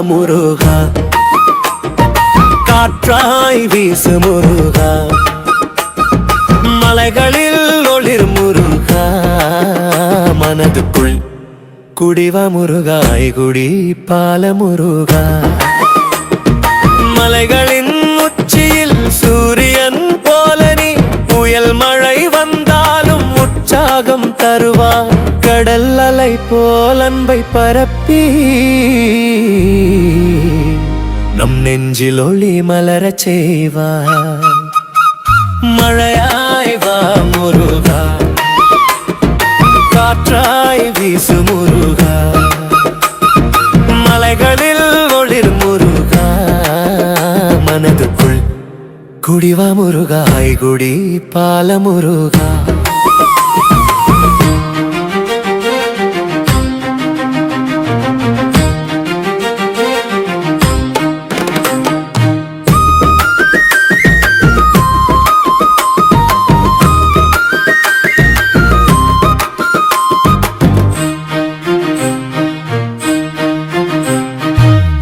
முருகா, காற்றாய் வீசு முருகா, மலைகளில் ஒளிர் முருகா, மனதுக்குள் குடிவா முருகா, குடி பால முருகா. மலைகளின் உச்சியில் சூரியன் போல நீ, புயல் மழை வந்தாலும் உற்சாகம் தருவார். கடல் அலை போல் அன்பை பரப்பி நம் நெஞ்சில் ஒளி மலரச் செய்வார். மழையாய் வா முருகா, காற்றாய் வீசு முருகா, மலைகளில் ஒளிர் முருகா, மனதுக்குள் குடிவா முருகா, குடி பால முருகா.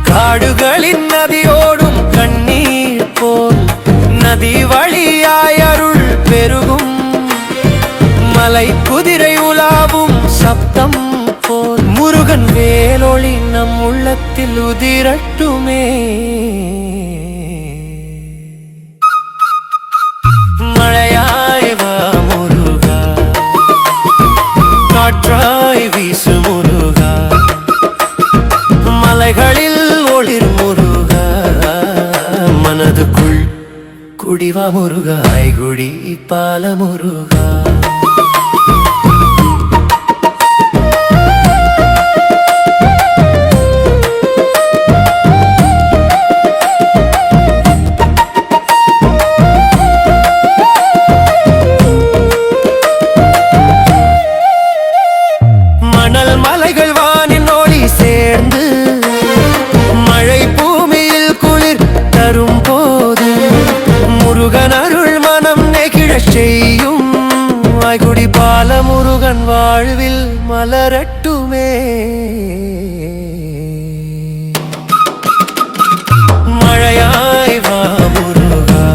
காடுகளின் நதியோடும் கண்ணீர் போல் நதி வழியாய் அருள் பெருகும். மலை குதிரை உலாவும் சப்தம் போல் முருகன் வேலொளி நம் உள்ளத்தில் உதிரட்டுமே. மழையாய் வா முருகா, காற்றாய் வீசு முருகா, மலைகளில் ஒளிர் முருகா, மனதுக்குள் குடிவா முருகா, குடி பால முருகா. மணல் மலைகள் வானின் ஒளி சேர்ந்து மழை பூமியில் குளிர் தரும் போது முருகன் அருள் மனம் நெகிழச் செய்யும். குடி பால முருகன் வாழ்வில் மலரட்டுமே. மழையாய் வா முருகா,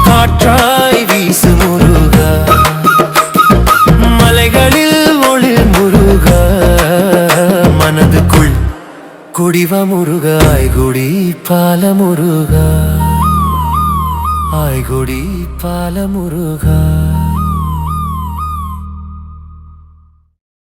காற்றாய் வீசு முருகா, மலைகளில் ஒளிர் முருகா, மனதுக்குள் குடிவா முருகா, குடி பால முருகா, குடி பால முருகா.